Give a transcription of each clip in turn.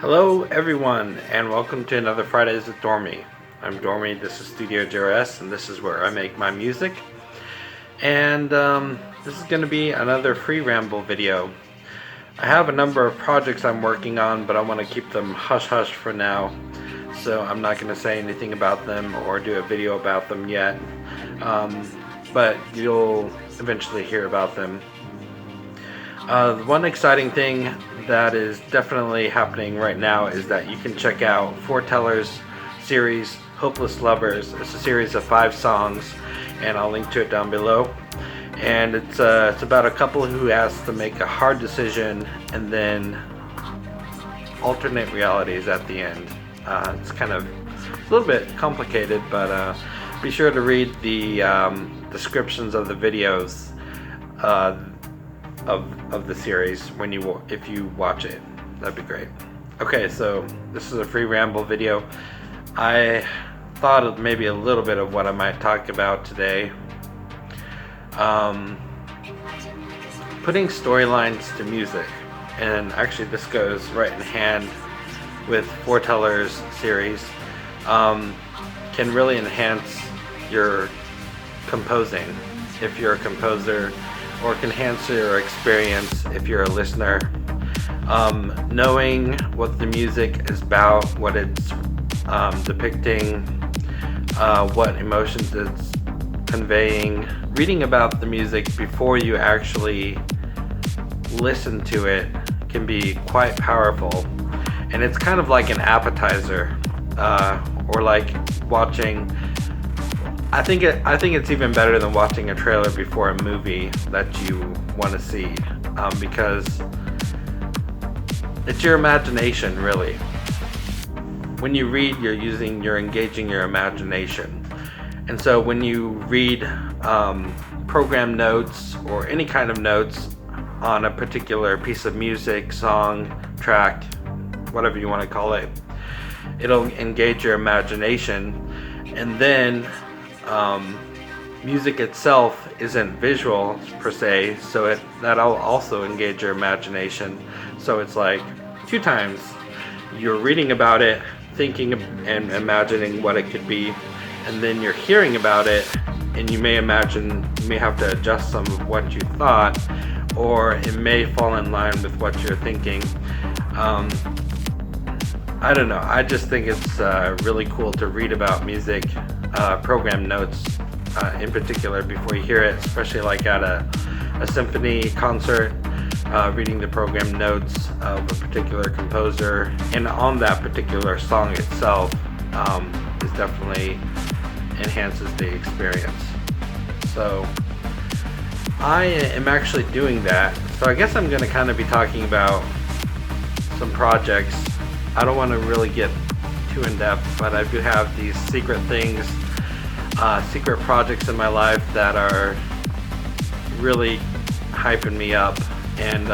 Hello everyone, and welcome to another Fridays with Dormee. I'm Dormee, this is Studio JRS, and this is where I make my music. And this is going to be another free ramble video. I have a number of projects I'm working on, but I want to keep them hush-hush for now. So I'm not going to say anything about them or do a video about them yet. But you'll eventually hear about them. One exciting thing that is definitely happening right now is that you can check out Foreteller's series, Hopeless Lovers. It's a series of 5 songs, and I'll link to it down below. And it's about a couple who has to make a hard decision and then alternate realities at the end. It's kind of a little bit complicated, but be sure to read the descriptions of the videos of the series if you watch it. That'd be great. Okay, so this is a free ramble video. I thought of maybe a little bit of what I might talk about today. Putting storylines to music, and actually this goes right in hand with Foreteller's series, can really enhance your composing if you're a composer, or can enhance your experience if you're a listener. Knowing what the music is about, what it's depicting, what emotions it's conveying, reading about the music before you actually listen to it can be quite powerful. And it's kind of like an appetizer, or like watching. I think it's even better than watching a trailer before a movie that you want to see, because it's your imagination, really. When you read, you're engaging your imagination. And so when you read program notes or any kind of notes on a particular piece of music, song, track, whatever you want to call it, it'll engage your imagination. And then music itself isn't visual per se, so that'll also engage your imagination. So it's like 2 times. You're reading about it, thinking and imagining what it could be, and then you're hearing about it, and you may have to adjust some of what you thought, or it may fall in line with what you're thinking. I don't know, I just think it's really cool to read about music, program notes in particular, before you hear it, especially like at a symphony concert. Reading the program notes of a particular composer and on that particular song itself is definitely enhances the experience. So I am actually doing that. So I guess I'm going to kind of be talking about some projects. I don't want to really get too in depth, but I do have these secret things, secret projects in my life that are really hyping me up, and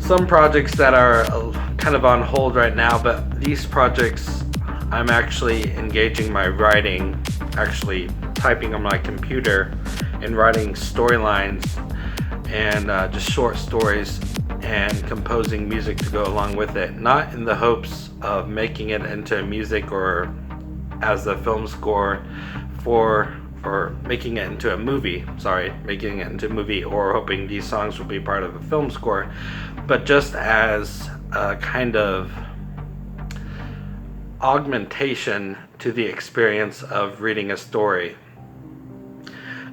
some projects that are kind of on hold right now, but these projects I'm actually engaging my writing, actually typing on my computer and writing storylines and just short stories, and composing music to go along with it, not in the hopes of making it into music or as a film score or making it into a movie, or hoping these songs will be part of a film score, but just as a kind of augmentation to the experience of reading a story.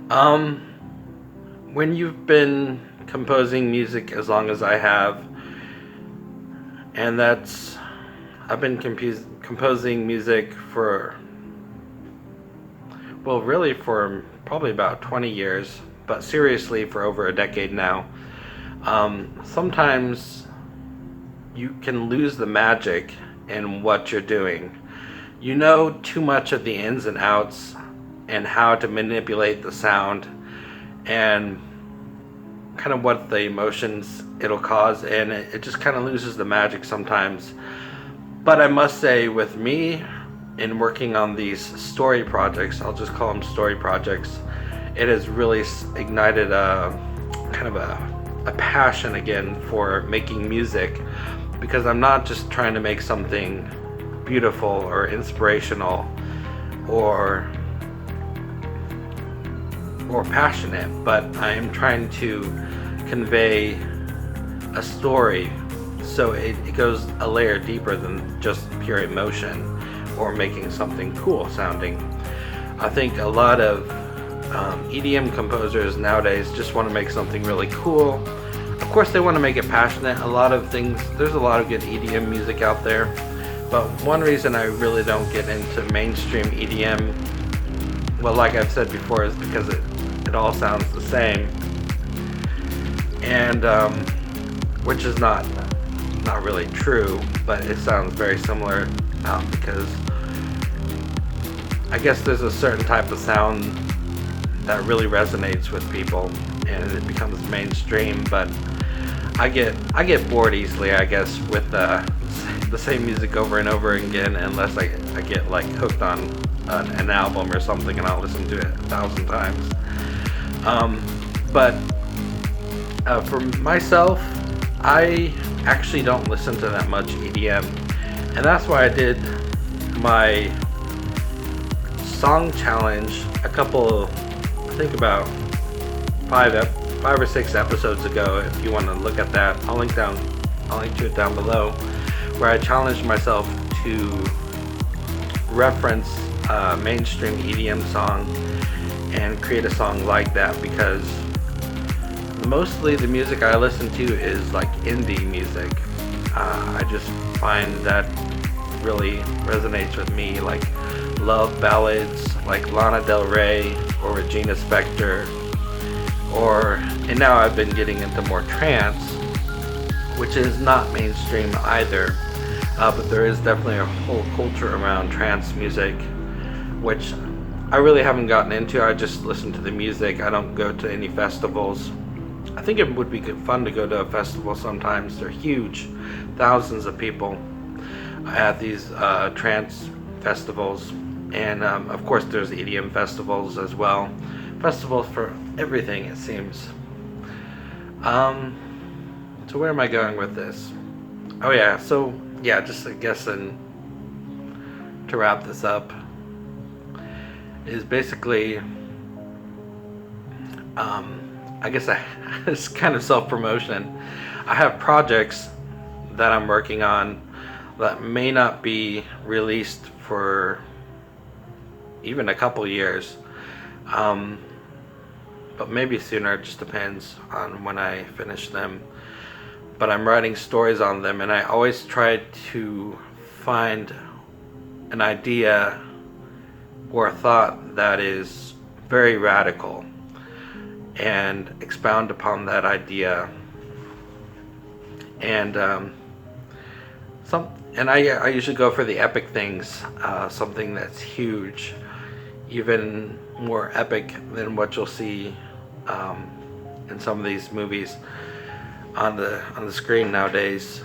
When you've been composing music as long as I have, and I've been composing music for probably about 20 years, but seriously for over a decade now. Sometimes you can lose the magic in what you're doing. You know too much of the ins and outs and how to manipulate the sound and kind of what the emotions it'll cause, and it just kind of loses the magic sometimes. But I must say, with me in working on these story projects, I'll just call them story projects, it has really ignited a kind of a a passion again for making music, because I'm not just trying to make something beautiful or inspirational or passionate, but I am trying to convey a story, so it goes a layer deeper than just pure emotion or making something cool sounding. I think a lot of EDM composers nowadays just want to make something really cool. Of course they want to make it passionate. There's a lot of good EDM music out there, but one reason I really don't get into mainstream EDM, well, like I've said before, is because it all sounds the same, and which is not really true, but it sounds very similar because I guess there's a certain type of sound that really resonates with people and it becomes mainstream. But I get bored easily, I guess, with the same music over and over again, unless I get like hooked on an album or something and I'll listen to it 1,000 times. But for myself, I actually don't listen to that much EDM, and that's why I did my song challenge I think about 5 or 6 episodes ago. If you want to look at that, I'll link to it down below, where I challenged myself to reference a mainstream EDM song and create a song like that, because mostly the music I listen to is like indie music. I just find that really resonates with me, like love ballads like Lana Del Rey or Regina Spektor, and now I've been getting into more trance, which is not mainstream either, but there is definitely a whole culture around trance music, which I really haven't gotten into. I just listen to the music. I don't go to any festivals. I think it would be fun to go to a festival sometimes. They're huge, thousands of people at these trance festivals, and of course there's EDM festivals as well. Festivals for everything, it seems. So where am I going with this? Oh yeah, so yeah, just I guess to wrap this up is basically I guess it's kind of self-promotion. I have projects that I'm working on that may not be released for even a couple years, but maybe sooner. It just depends on when I finish them. But I'm writing stories on them, and I always try to find an idea or a thought that is very radical and expound upon that idea, and I usually go for the epic things, something that's huge, even more epic than what you'll see in some of these movies on the screen nowadays,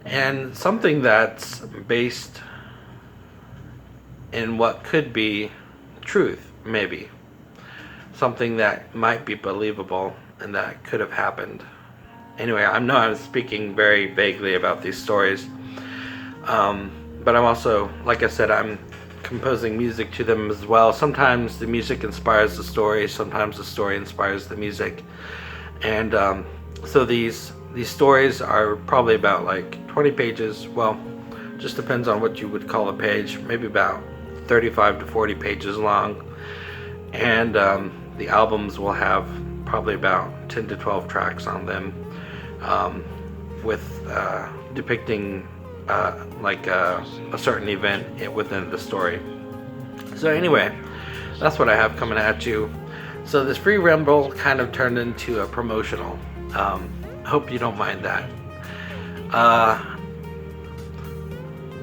and something that's based in what could be truth, maybe something that might be believable and that could have happened. Anyway, I know I'm speaking very vaguely about these stories, but I'm also, like I said, I'm composing music to them as well. Sometimes the music inspires the story, sometimes the story inspires the music, and so these stories are probably about like 20 pages. Well, just depends on what you would call a page, maybe about 35 to 40 pages long, and the albums will have probably about 10 to 12 tracks on them, with depicting like a certain event within the story. So anyway, that's what I have coming at you. So this free ramble kind of turned into a promotional. Hope you don't mind that.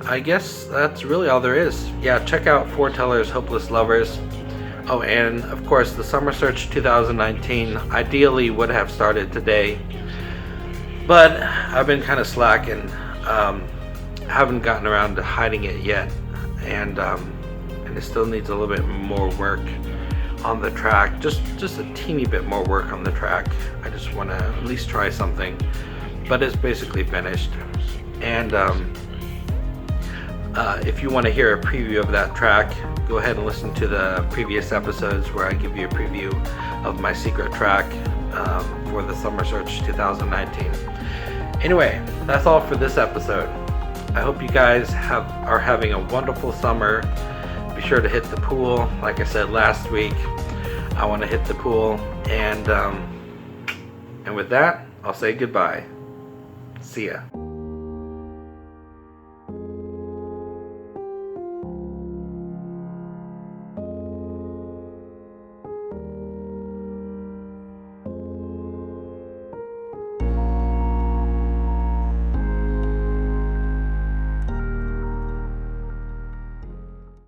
I guess that's really all there is. Yeah, check out Foreteller's Hopeless Lovers. Oh, and of course the Summer Search 2019 ideally would have started today, but I've been kind of slacking. Haven't gotten around to hiding it yet, and it still needs a little bit more work on the track, just a teeny bit more work on the track. I just want to at least try something, but it's basically finished. And if you want to hear a preview of that track, go ahead and listen to the previous episodes where I give you a preview of my secret track for the Summer Search 2019. Anyway, that's all for this episode. I hope you guys are having a wonderful summer. Be sure to hit the pool. Like I said last week, I want to hit the pool. And with that, I'll say goodbye. See ya.